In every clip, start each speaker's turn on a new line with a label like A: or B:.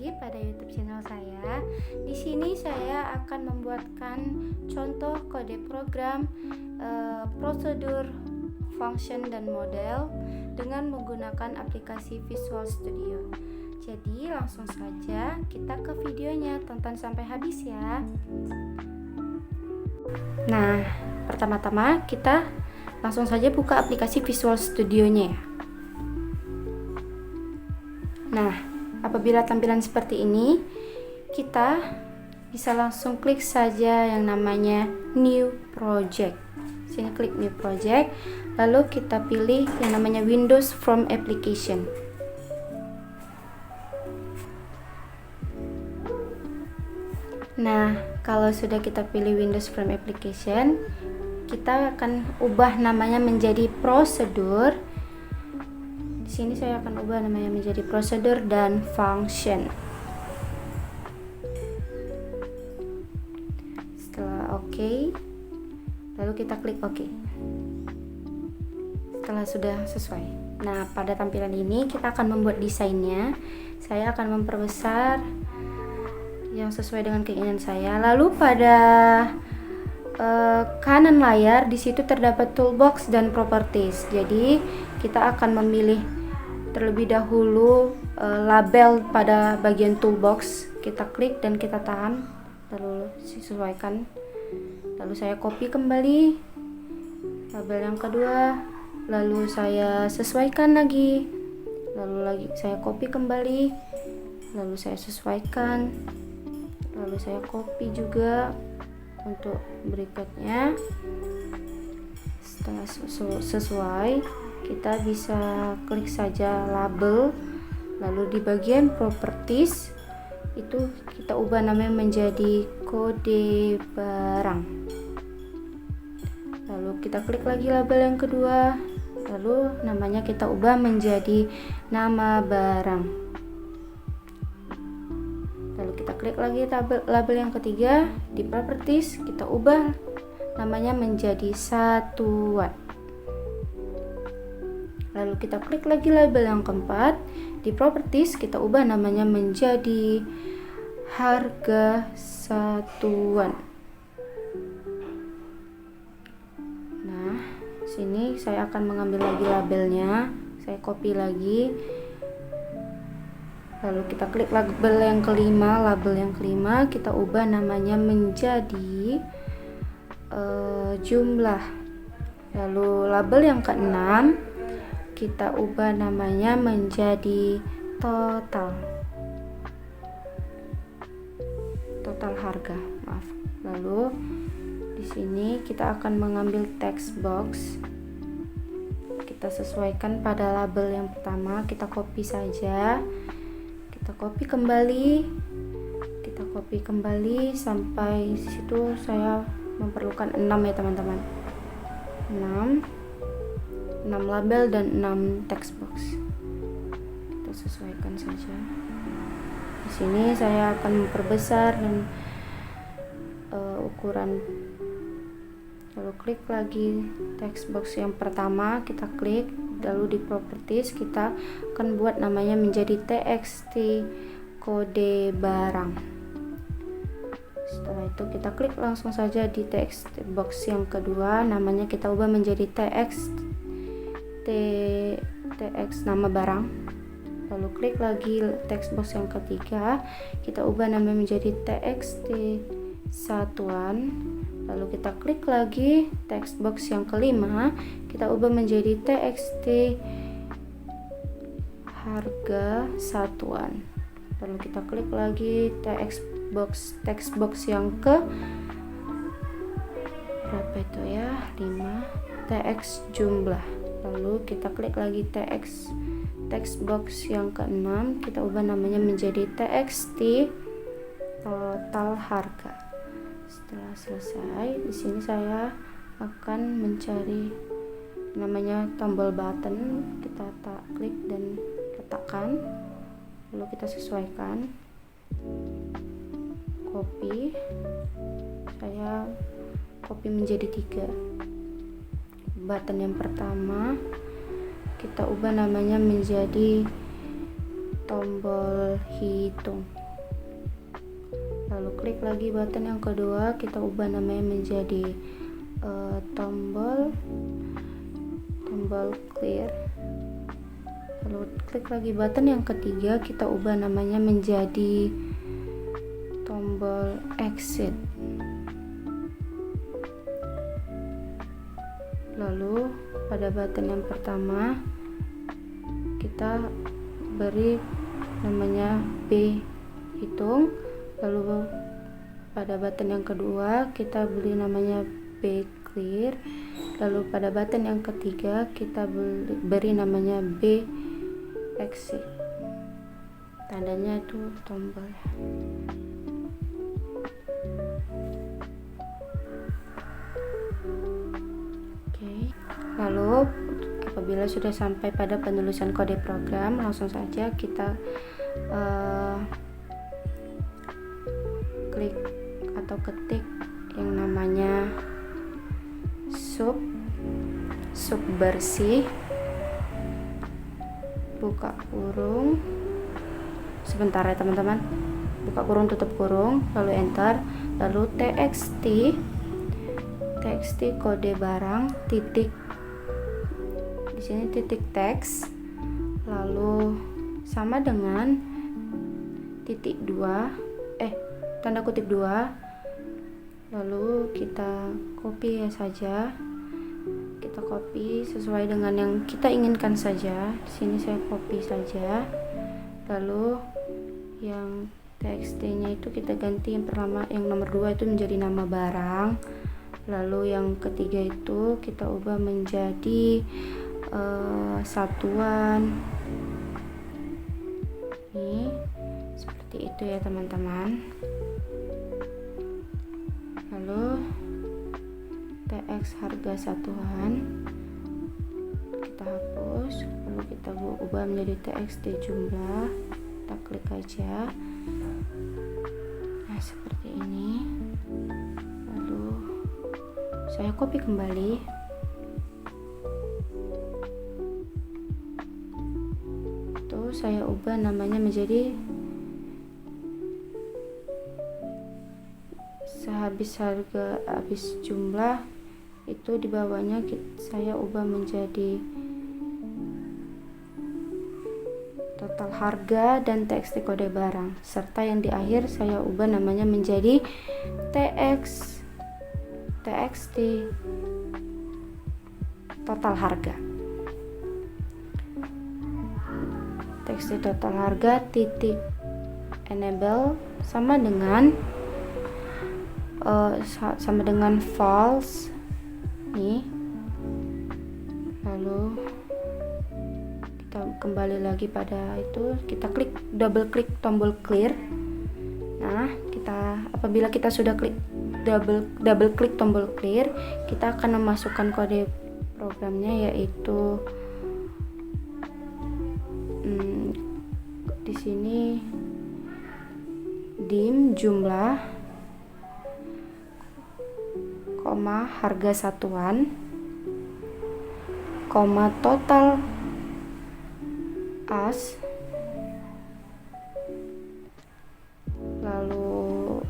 A: lagi pada YouTube channel saya. Di sini saya akan membuatkan contoh kode program, prosedur, function dan model dengan menggunakan aplikasi Visual Studio. Jadi langsung saja kita ke videonya, tonton sampai habis ya. Nah, pertama-tama kita langsung saja buka aplikasi Visual Studio-nya ya. Nah, apabila tampilan seperti ini, kita bisa langsung klik saja yang namanya New Project. Sini klik New Project, lalu kita pilih yang namanya Windows from Application. Nah, kalau sudah kita pilih Windows from Application, kita akan ubah namanya menjadi prosedur. Di sini saya akan ubah namanya menjadi prosedur dan function. Setelah OK, lalu kita klik OK. Setelah sudah sesuai. Nah, pada tampilan ini kita akan membuat desainnya. Saya akan memperbesar yang sesuai dengan keinginan saya. Lalu pada kanan layar di situ terdapat toolbox dan properties. Jadi kita akan memilih terlebih dahulu label pada bagian toolbox. Kita klik dan kita tahan, lalu sesuaikan. Lalu saya copy kembali label yang kedua, lalu saya sesuaikan lagi, lalu saya copy kembali, lalu saya sesuaikan, lalu saya copy juga untuk berikutnya. Setelah sesuai, kita bisa klik saja label, lalu di bagian properties itu kita ubah namanya menjadi kode barang. Lalu kita klik lagi label yang kedua, lalu namanya kita ubah menjadi nama barang. Lalu kita klik lagi label yang ketiga, di properties kita ubah namanya menjadi satuan. Lalu kita klik lagi label yang keempat, di properties kita ubah namanya menjadi harga satuan. Nah, sini saya akan mengambil lagi labelnya, saya copy lagi. Lalu kita klik label yang kelima, kita ubah namanya menjadi jumlah. Lalu label yang keenam kita ubah namanya menjadi total harga, maaf. Lalu di sini kita akan mengambil text box, kita sesuaikan pada label yang pertama, kita copy saja, kita copy kembali sampai situ. Saya memerlukan 6 ya teman-teman, 6 label dan 6 text box. Kita sesuaikan saja. Di sini saya akan memperbesar dan ukuran. Lalu klik lagi text box yang pertama, kita klik, lalu di properties kita akan buat namanya menjadi txt kode barang. Setelah itu kita klik langsung saja di text box yang kedua, namanya kita ubah menjadi tx nama barang. Lalu klik lagi text box yang ketiga, kita ubah namanya menjadi txt satuan. Lalu kita klik lagi text box yang kelima, kita ubah menjadi txt harga satuan. Lalu kita klik lagi text box yang ke berapa itu ya, 5, tx jumlah. Lalu kita klik lagi text box yang ke-6, kita ubah namanya menjadi txt total harga. Setelah selesai, di sini saya akan mencari namanya tombol button, kita klik dan letakkan, lalu kita sesuaikan, copy. Saya copy menjadi 3. Button yang pertama kita ubah namanya menjadi tombol hitung. Lalu klik lagi button yang kedua, kita ubah namanya menjadi tombol clear. Lalu klik lagi button yang ketiga, kita ubah namanya menjadi tombol exit. Lalu pada button yang pertama kita beri namanya B hitung. Lalu pada button yang kedua kita beri namanya B clear. Lalu pada button yang ketiga kita beri namanya B exit. Tandanya itu tombol. Oke. Lalu apabila sudah sampai pada penulisan kode program, langsung saja kita klik atau ketik yang namanya sub bersih, buka kurung, sebentar ya teman-teman, buka kurung tutup kurung, lalu enter, lalu txt kode barang titik, di sini titik teks, lalu sama dengan titik 2 tanda kutip 2, lalu kita copy saja, kita copy sesuai dengan yang kita inginkan saja. Di sini saya copy saja, lalu yang txt-nya itu kita ganti yang pertama, yang nomor 2 itu menjadi nama barang, lalu yang ketiga itu kita ubah menjadi satuan. Ini seperti itu ya teman-teman. Lalu tx harga satuan kita hapus, lalu kita ubah menjadi txt jumlah, kita klik aja. Nah seperti ini. Lalu saya copy kembali, itu saya ubah namanya menjadi habis jumlah, itu di bawahnya saya ubah menjadi total harga dan txt kode barang, serta yang di akhir saya ubah namanya menjadi txt total harga. Txt total harga titik enable sama dengan false nih. Lalu kita kembali lagi pada itu, kita double klik tombol clear. Nah apabila kita sudah double klik tombol clear, kita akan memasukkan kode programnya, yaitu di sini dim jumlah, harga satuan, total as, lalu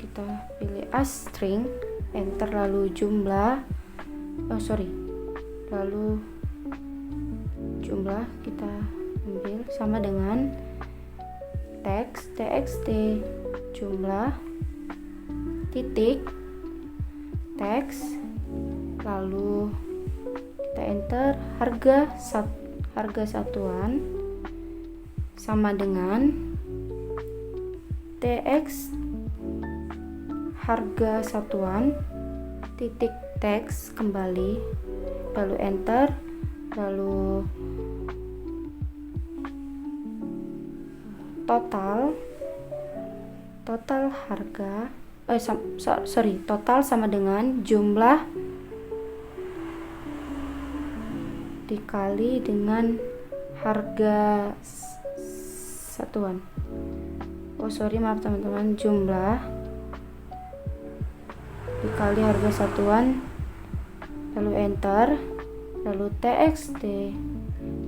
A: kita pilih as string, enter, lalu lalu jumlah kita ambil sama dengan txt jumlah titik teks, lalu kita enter harga satuan sama dengan tx harga satuan titik teks kembali, lalu enter, lalu total harga total sama dengan jumlah dikali dengan harga satuan. Maaf teman-teman, jumlah dikali harga satuan, lalu enter, lalu txt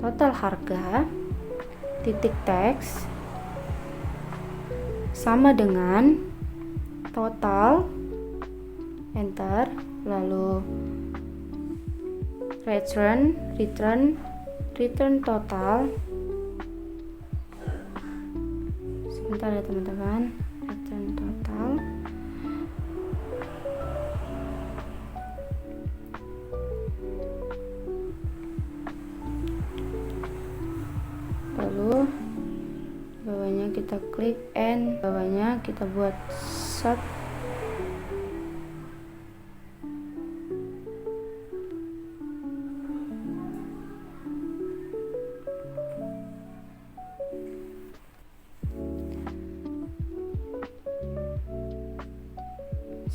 A: total harga titik teks sama dengan total, enter, lalu return total. Sebentar ya teman-teman, return total. Lalu bawahnya kita klik and bawahnya kita buat sub.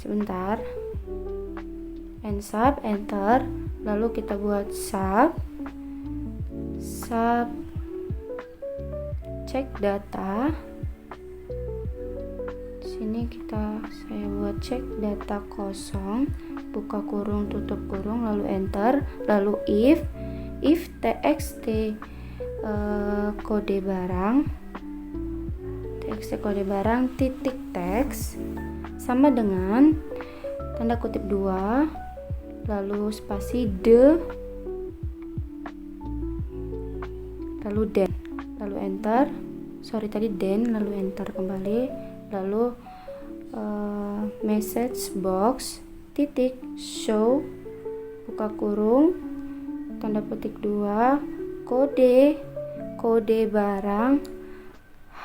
A: Sebentar, and sub, enter, lalu kita buat sub cek data. Sini saya buat cek data kosong, buka kurung, tutup kurung, lalu enter, lalu if txt kode barang titik teks sama dengan tanda kutip 2, lalu spasi lalu then, lalu enter, lalu enter kembali, lalu message box titik show, buka kurung, tanda petik 2, kode barang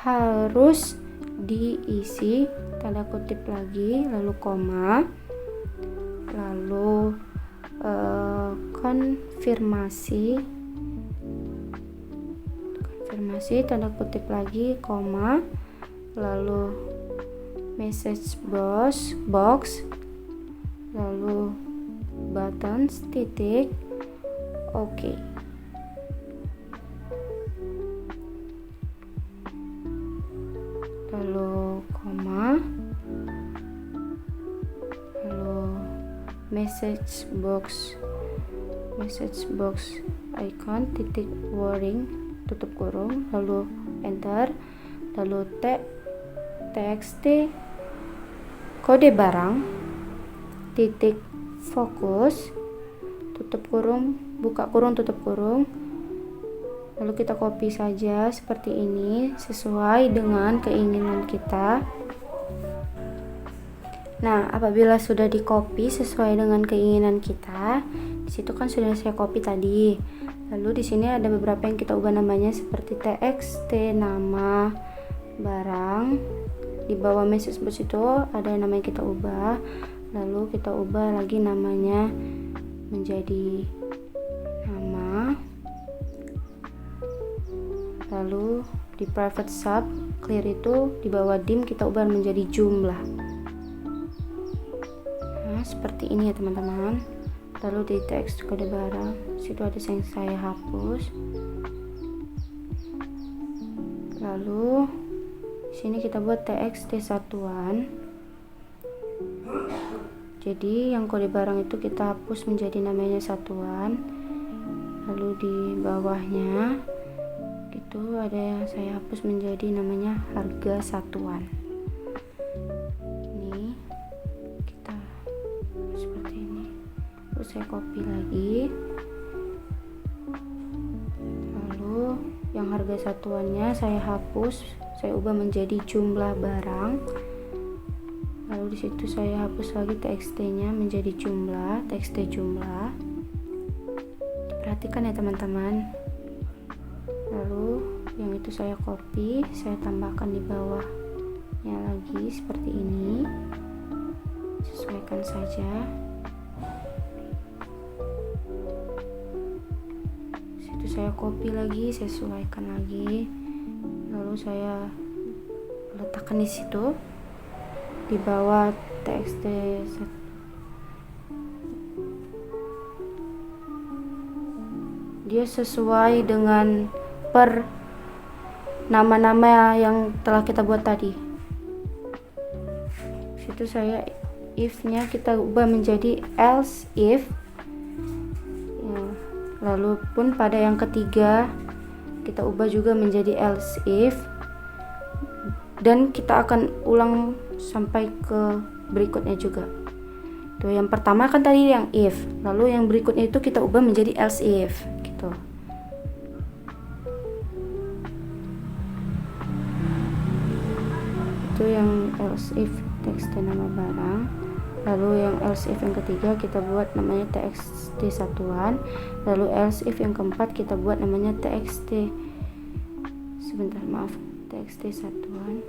A: harus diisi, tanda kutip lagi, lalu koma, lalu konfirmasi, tanda kutip lagi, koma, lalu message box, lalu buttons titik oke. Lalu koma, lalu message box icon titik wording, tutup kurung, lalu enter, lalu txt kode barang titik fokus, tutup kurung, buka kurung, tutup kurung, lalu kita copy saja seperti ini sesuai dengan keinginan kita. Nah, apabila sudah di copy sesuai dengan keinginan kita, di situ kan sudah saya copy tadi. Lalu di sini ada beberapa yang kita ubah namanya seperti txt nama barang. Di bawah message box itu ada yang namanya kita ubah. Lalu kita ubah lagi namanya menjadi nama. Lalu di private sub clear itu di bawah dim kita ubah menjadi jumlah. Nah, seperti ini ya teman-teman. Lalu di teks kode barang situ ada yang saya hapus. Lalu sini kita buat txt satuan. Jadi yang kode barang itu kita hapus menjadi namanya satuan. Lalu di bawahnya itu ada yang saya hapus menjadi namanya harga satuan. Ini kita seperti ini. Lalu saya copy lagi. Lalu yang harga satuannya saya hapus, saya ubah menjadi jumlah barang. Lalu di situ saya hapus lagi txt-nya menjadi jumlah, txt jumlah. Perhatikan ya teman-teman. Lalu yang itu saya copy, saya tambahkan di bawahnya lagi seperti ini. Sesuaikan saja. Situ saya copy lagi, saya sesuaikan lagi. Lalu saya letakkan di situ di bawah txt dia sesuai dengan per nama-nama yang telah kita buat tadi. Situ saya if-nya kita ubah menjadi else if ya. Lalu pun pada yang ketiga kita ubah juga menjadi else if, dan kita akan ulang sampai ke berikutnya juga. Tuh, yang pertama kan tadi yang if, lalu yang berikutnya itu kita ubah menjadi else if gitu. Itu yang else if txt nama barang. Lalu yang else if yang ketiga kita buat namanya txt satuan. Lalu else if yang keempat kita buat namanya txt satuan,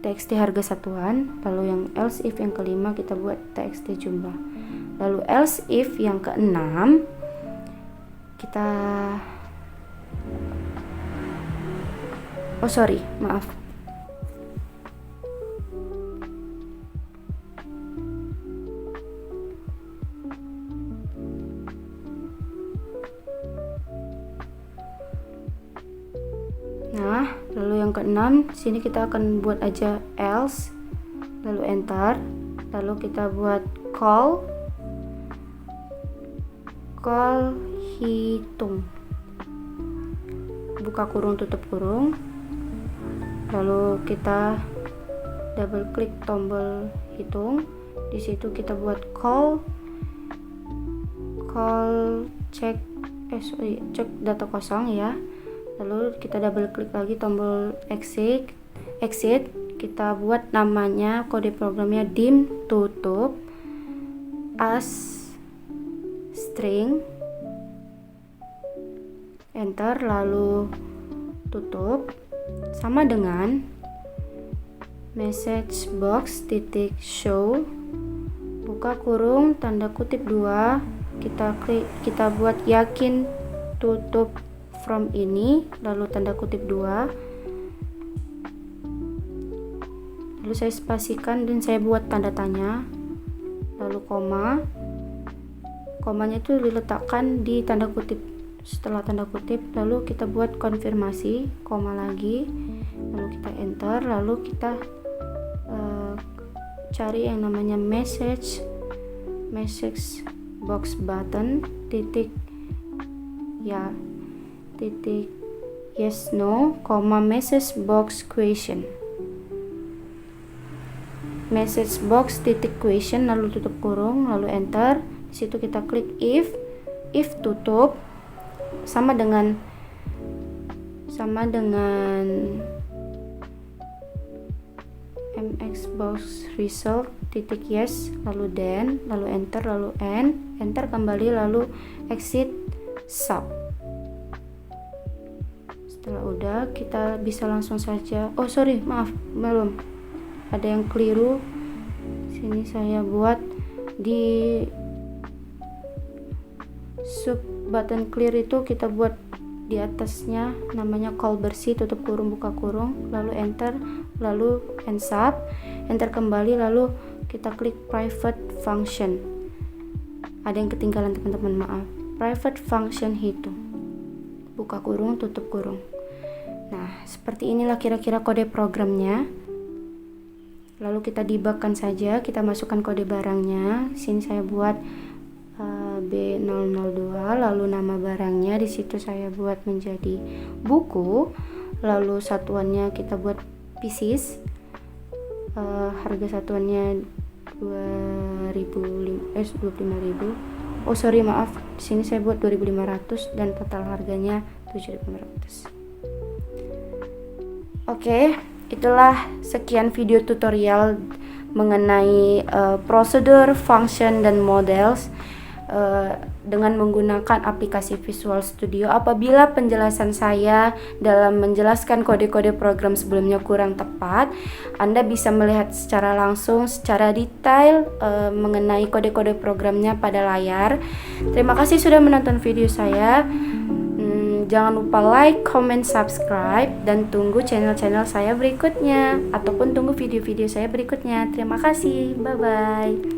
A: txt harga satuan. Lalu yang else if yang kelima kita buat txt jumlah. Lalu else if yang keenam kita maaf. Nah, lalu yang keenam sini kita akan buat aja else, lalu enter, lalu kita buat call hitung, buka kurung tutup kurung. Lalu kita double klik tombol hitung. Di situ kita buat call cek data kosong ya. Lalu kita double klik lagi tombol exit. Kita buat namanya, kode programnya dim tutup as string, enter, lalu tutup, sama dengan message box titik show, buka kurung tanda kutip 2, kita buat yakin tutup from ini, lalu tanda kutip 2, lalu saya spasikan dan saya buat tanda tanya, lalu komanya itu diletakkan di tanda kutip, setelah tanda kutip, lalu kita buat konfirmasi, koma lagi, lalu kita enter, lalu kita cari yang namanya message box button titik yes no, message box question, message box titik question, lalu tutup kurung, lalu enter. Di situ kita klik if tutup, sama dengan mxbox result titik yes, lalu then, lalu enter, lalu enter kembali, lalu exit sub. Setelah udah, kita bisa langsung saja, maaf, belum ada yang keliru. Sini saya buat di sub button clear itu kita buat di atasnya namanya call bersih tutup kurung buka kurung, lalu enter, lalu end sub, enter kembali, lalu kita klik private function. Ada yang ketinggalan teman-teman, maaf. Private function hitung, buka kurung tutup kurung. Nah, seperti inilah kira-kira kode programnya. Lalu kita debugkan saja, kita masukkan kode barangnya. Sini saya buat B002, lalu nama barangnya di situ saya buat menjadi buku, lalu satuannya kita buat pieces, harga satuannya 25.000. Maaf, di sini saya buat 2.500 dan total harganya 7.500. Oke, itulah sekian video tutorial mengenai prosedur, function, dan models dengan menggunakan aplikasi Visual Studio. Apabila penjelasan saya dalam menjelaskan kode-kode program sebelumnya kurang tepat, Anda bisa melihat secara langsung, secara detail mengenai kode-kode programnya pada layar. Terima kasih sudah menonton video saya. Jangan lupa like, comment, subscribe, dan tunggu channel-channel saya berikutnya, ataupun tunggu video-video saya berikutnya. Terima kasih, bye-bye.